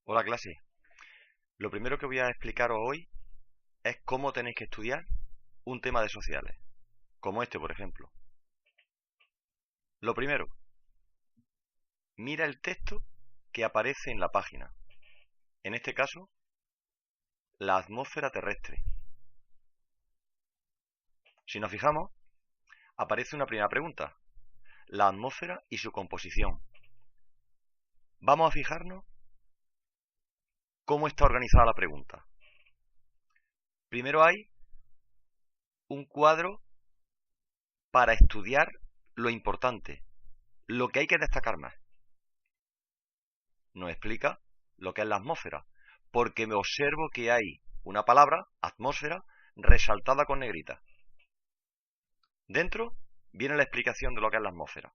Hola clase. Lo primero que voy a explicaros hoy es cómo tenéis que estudiar un tema de sociales, como este, por ejemplo. Lo primero, mira el texto que aparece en la página. En este caso, la atmósfera terrestre. Si nos fijamos, aparece una primera pregunta, la atmósfera y su composición. Vamos a fijarnos cómo está organizada la pregunta. Primero hay un cuadro para estudiar lo importante, lo que hay que destacar más. Nos explica lo que es la atmósfera, porque me observo que hay una palabra, atmósfera, resaltada con negrita. Dentro viene la explicación de lo que es la atmósfera.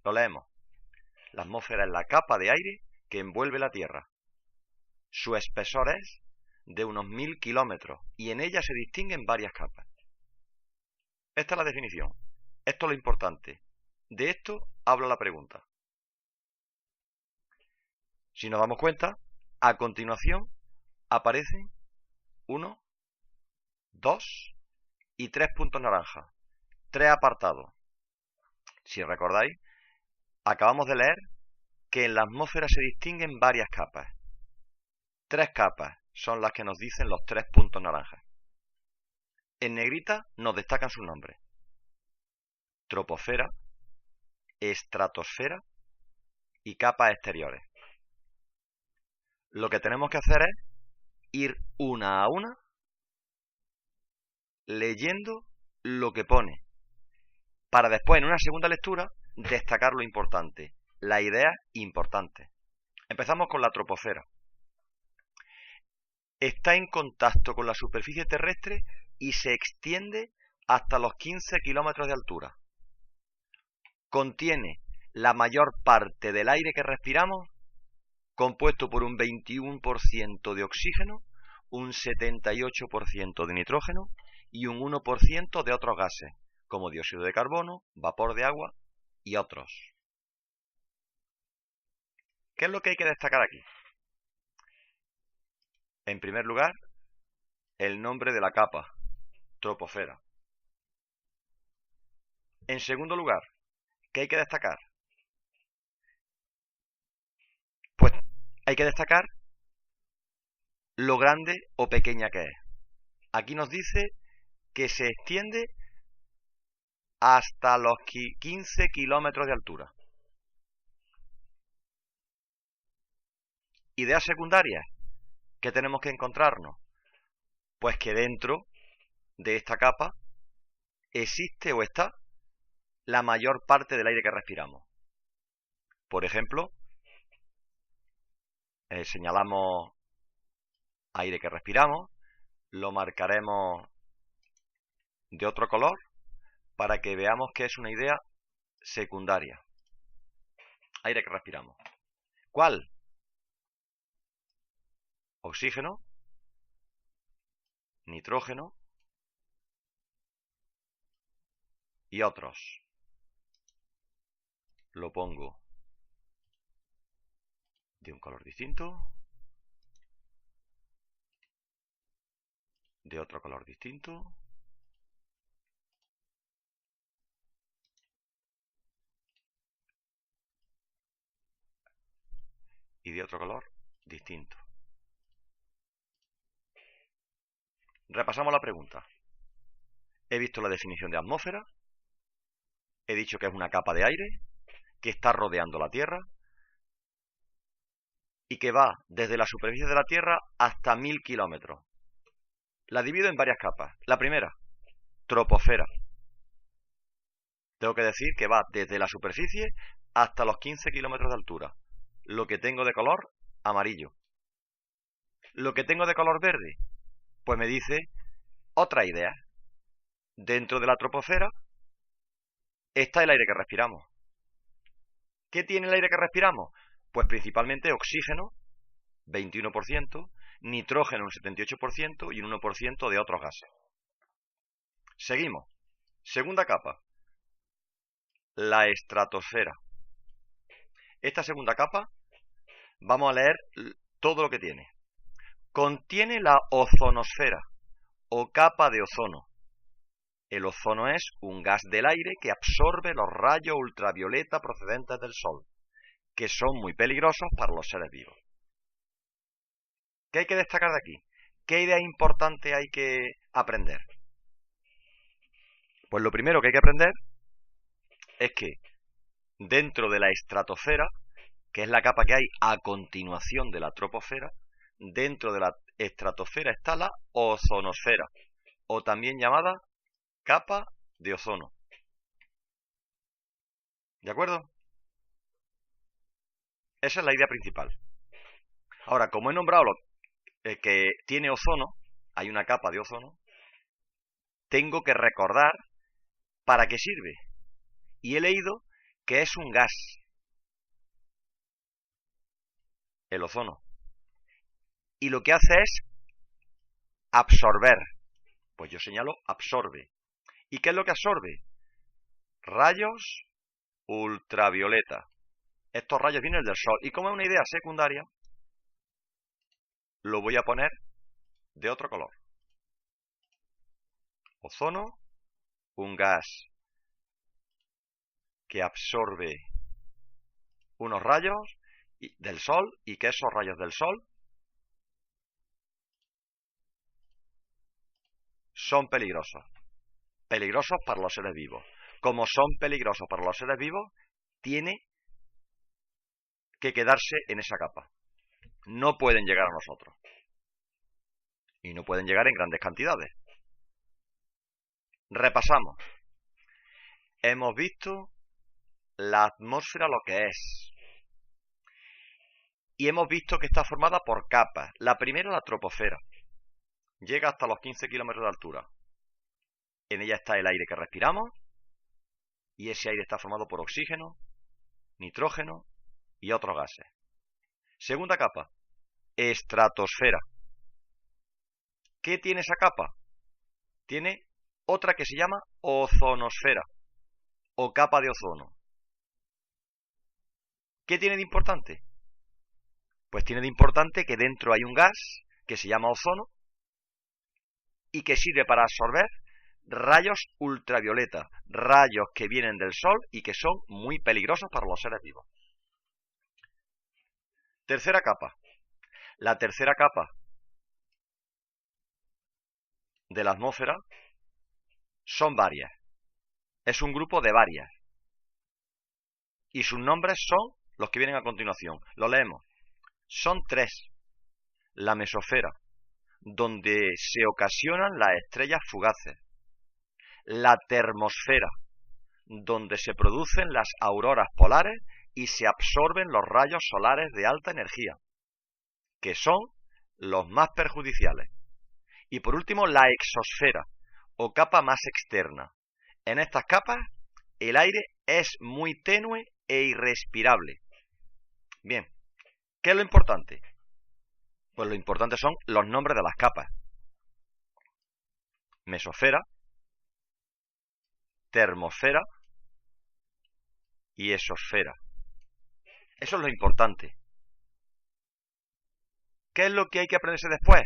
Lo leemos. La atmósfera es la capa de aire que envuelve la Tierra. Su espesor es de unos 1000 kilómetros y en ella se distinguen varias capas. Esta es la definición. Esto es lo importante. De esto habla la pregunta. Si nos damos cuenta, a continuación aparecen 1, 2 y 3 puntos naranjas. 3 apartados. Si recordáis, acabamos de leer que en la atmósfera se distinguen varias capas. 3 capas son las que nos dicen los 3 puntos naranjas. En negrita nos destacan sus nombres: troposfera, estratosfera y capas exteriores. Lo que tenemos que hacer es ir una a una leyendo lo que pone, para después en una segunda lectura destacar lo importante, la idea importante. Empezamos con la troposfera. Está en contacto con la superficie terrestre y se extiende hasta los 15 kilómetros de altura. Contiene la mayor parte del aire que respiramos, compuesto por un 21% de oxígeno, un 78% de nitrógeno y un 1% de otros gases, como dióxido de carbono, vapor de agua y otros. ¿Qué es lo que hay que destacar aquí? En primer lugar, el nombre de la capa, troposfera. En segundo lugar, ¿qué hay que destacar? Pues hay que destacar lo grande o pequeña que es. Aquí nos dice que se extiende hasta los 15 kilómetros de altura. Ideas secundarias que tenemos que encontrarnos. Pues que dentro de esta capa existe o está la mayor parte del aire que respiramos. Por ejemplo, señalamos aire que respiramos, lo marcaremos de otro color para que veamos que es una idea secundaria. Aire que respiramos. ¿Cuál? Oxígeno, nitrógeno y otros. Lo pongo de un color distinto, de otro color distinto, y de otro color distinto. Repasamos la pregunta. He visto la definición de atmósfera, he dicho que es una capa de aire que está rodeando la Tierra y que va desde la superficie de la Tierra hasta 1000 kilómetros. La divido en varias capas. La primera, troposfera. Tengo que decir que va desde la superficie hasta los 15 kilómetros de altura. Lo que tengo de color amarillo. Lo que tengo de color verde, pues me dice otra idea. Dentro de la troposfera está el aire que respiramos. ¿Qué tiene el aire que respiramos? Pues principalmente oxígeno, 21%, nitrógeno un 78% y un 1% de otros gases. Seguimos. Segunda capa, la estratosfera. Esta segunda capa vamos a leer todo lo que tiene. Contiene la ozonosfera o capa de ozono. El ozono es un gas del aire que absorbe los rayos ultravioleta procedentes del Sol, que son muy peligrosos para los seres vivos. ¿Qué hay que destacar de aquí? ¿Qué idea importante hay que aprender? Pues lo primero que hay que aprender es que dentro de la estratosfera, que es la capa que hay a continuación de la troposfera, dentro de la estratosfera está la ozonosfera, o también llamada capa de ozono. ¿De acuerdo? Esa es la idea principal. Ahora, como he nombrado que tiene ozono, hay una capa de ozono, tengo que recordar para qué sirve. Y he leído que es un gas, el ozono. Y lo que hace es absorber. Pues yo señalo absorbe. ¿Y qué es lo que absorbe? Rayos ultravioleta. Estos rayos vienen del Sol. Y como es una idea secundaria, lo voy a poner de otro color. Ozono, un gas que absorbe unos rayos del Sol y que esos rayos del Sol son peligrosos. Peligrosos para los seres vivos. Como son peligrosos para los seres vivos, tiene que quedarse en esa capa. No pueden llegar a nosotros. Y no pueden llegar en grandes cantidades. Repasamos. Hemos visto la atmósfera lo que es. Y hemos visto que está formada por capas. La primera, la troposfera. Llega hasta los 15 kilómetros de altura. En ella está el aire que respiramos. Y ese aire está formado por oxígeno, nitrógeno y otros gases. Segunda capa, estratosfera. ¿Qué tiene esa capa? Tiene otra que se llama ozonosfera o capa de ozono. ¿Qué tiene de importante? Pues tiene de importante que dentro hay un gas que se llama ozono y que sirve para absorber rayos ultravioleta, rayos que vienen del Sol y que son muy peligrosos para los seres vivos. Tercera capa. La tercera capa de la atmósfera son varias. Es un grupo de varias. Y sus nombres son los que vienen a continuación. Lo leemos. Son tres. La mesosfera, donde se ocasionan las estrellas fugaces. La termosfera, donde se producen las auroras polares y se absorben los rayos solares de alta energía, que son los más perjudiciales. Y por último, la exosfera, o capa más externa. En estas capas, el aire es muy tenue e irrespirable. Bien, ¿qué es lo importante? Pues lo importante son los nombres de las capas. Mesosfera, termosfera y exosfera. Eso es lo importante. ¿Qué es lo que hay que aprenderse después?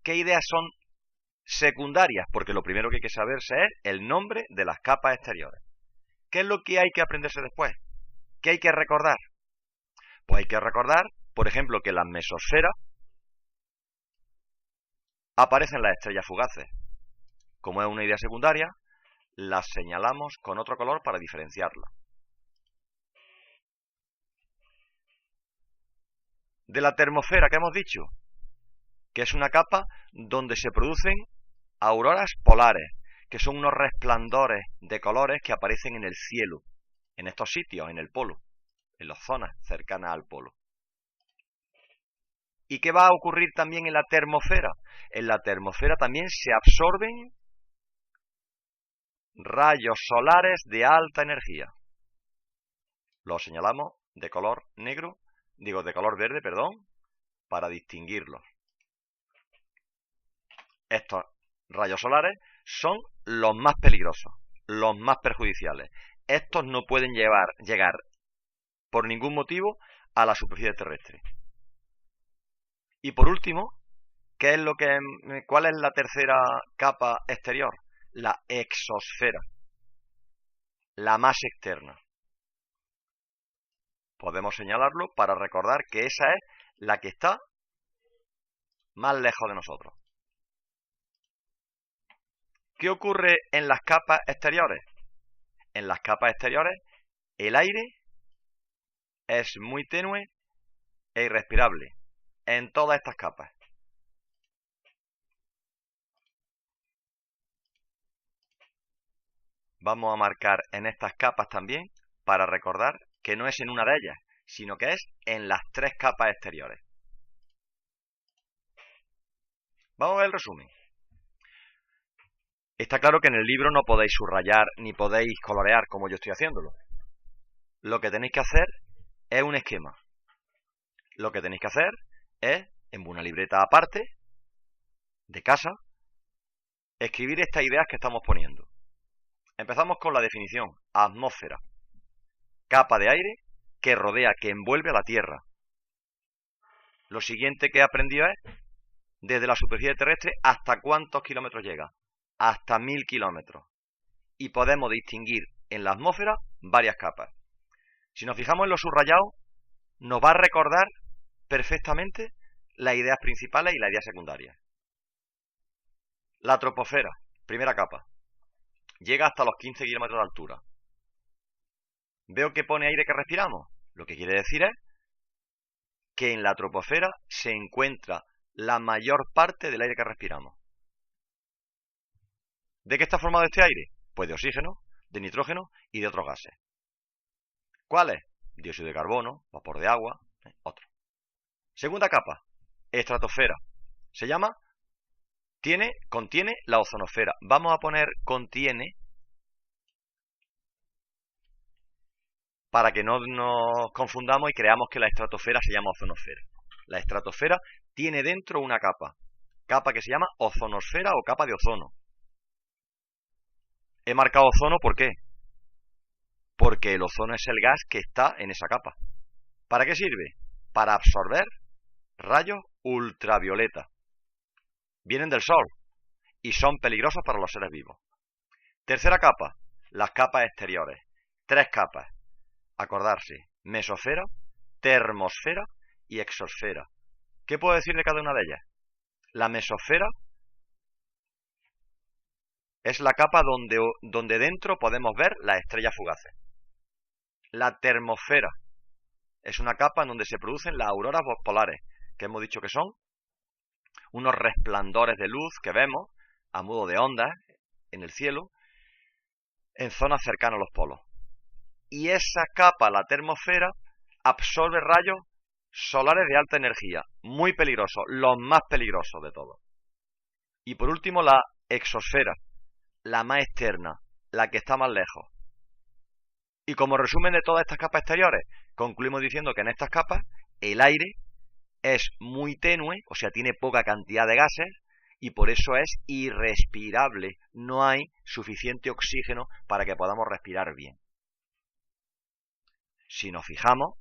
¿Qué ideas son secundarias? Porque lo primero que hay que saberse es el nombre de las capas exteriores. ¿Qué es lo que hay que aprenderse después? ¿Qué hay que recordar? Pues hay que recordar, por ejemplo, que las mesosferas aparecen las estrellas fugaces. Como es una idea secundaria, las señalamos con otro color para diferenciarla. De la termosfera, ¿qué hemos dicho? Que es una capa donde se producen auroras polares, que son unos resplandores de colores que aparecen en el cielo, en estos sitios, en el polo, en las zonas cercanas al polo. ¿Y qué va a ocurrir también en la termosfera? En la termosfera también se absorben rayos solares de alta energía. Los señalamos de color negro, de color verde, perdón, para distinguirlos. Estos rayos solares son los más peligrosos, los más perjudiciales. Estos no pueden llegar por ningún motivo a la superficie terrestre. Y por último, ¿cuál es la tercera capa exterior? La exosfera, la más externa. Podemos señalarlo para recordar que esa es la que está más lejos de nosotros. ¿Qué ocurre en las capas exteriores? En las capas exteriores, el aire es muy tenue e irrespirable en todas estas capas. Vamos a marcar en estas capas también para recordar que no es en una de ellas, sino que es en las tres capas exteriores. Vamos a ver el resumen. Está claro que en el libro no podéis subrayar ni podéis colorear como yo estoy haciéndolo. Lo que tenéis que hacer es un esquema. Lo que tenéis que hacer es, en una libreta aparte, de casa, escribir estas ideas que estamos poniendo. Empezamos con la definición. Atmósfera. Capa de aire que rodea, que envuelve a la Tierra. Lo siguiente que he aprendido es, desde la superficie terrestre, ¿hasta cuántos kilómetros llega? Hasta 1000 kilómetros. Y podemos distinguir en la atmósfera varias capas. Si nos fijamos en lo subrayado, nos va a recordar perfectamente las ideas principales y las ideas secundarias. La troposfera, primera capa, llega hasta los 15 kilómetros de altura. Veo que pone aire que respiramos. Lo que quiere decir es que en la troposfera se encuentra la mayor parte del aire que respiramos. ¿De qué está formado este aire? Pues de oxígeno, de nitrógeno y de otros gases. ¿Cuáles? Dióxido de carbono, vapor de agua, otros. Segunda capa, estratosfera. Se llama, contiene la ozonosfera. Vamos a poner contiene para que no nos confundamos y creamos que la estratosfera se llama ozonosfera. La estratosfera tiene dentro una capa que se llama ozonosfera o capa de ozono. He marcado ozono, ¿por qué? Porque el ozono es el gas que está en esa capa. ¿Para qué sirve? Para absorber rayos ultravioleta. Vienen del sol y son peligrosos para los seres vivos. Tercera capa, las capas exteriores. 3 capas. Acordarse, mesosfera, termosfera y exosfera. ¿Qué puedo decir de cada una de ellas? La mesosfera es la capa donde dentro podemos ver las estrellas fugaces. La termosfera es una capa en donde se producen las auroras polares, que hemos dicho que son unos resplandores de luz que vemos a modo de ondas en el cielo en zonas cercanas a los polos. Y esa capa, la termosfera, absorbe rayos solares de alta energía, muy peligrosos, los más peligrosos de todos. Y por último, la exosfera, la más externa, la que está más lejos. Y como resumen de todas estas capas exteriores, concluimos diciendo que en estas capas el aire es muy tenue, o sea, tiene poca cantidad de gases, y por eso es irrespirable. No hay suficiente oxígeno para que podamos respirar bien. Si nos fijamos,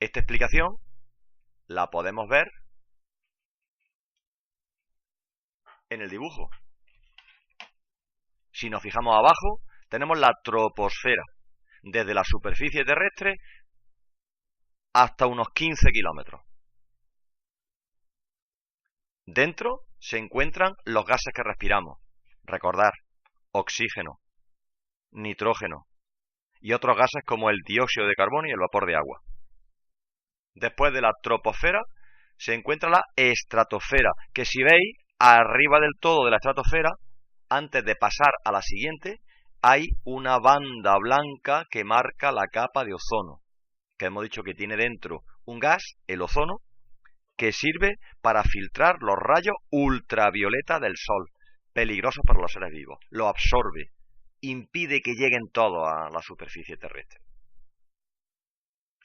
esta explicación la podemos ver en el dibujo. Si nos fijamos abajo, tenemos la troposfera, desde la superficie terrestre hasta unos 15 kilómetros. Dentro se encuentran los gases que respiramos. Recordar, oxígeno, nitrógeno y otros gases como el dióxido de carbono y el vapor de agua. Después de la troposfera se encuentra la estratosfera, que si veis, arriba del todo de la estratosfera, antes de pasar a la siguiente, hay una banda blanca que marca la capa de ozono, que hemos dicho que tiene dentro un gas, el ozono, que sirve para filtrar los rayos ultravioleta del sol, peligrosos para los seres vivos. Lo absorbe, impide que lleguen todos a la superficie terrestre.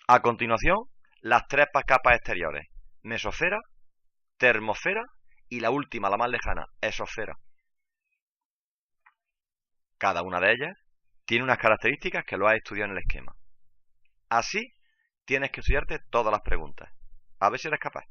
A continuación, las 3 capas exteriores, mesosfera, termosfera y la última, la más lejana, exosfera. Cada una de ellas tiene unas características que lo has estudiado en el esquema. Así tienes que estudiarte todas las preguntas. A ver si eres capaz.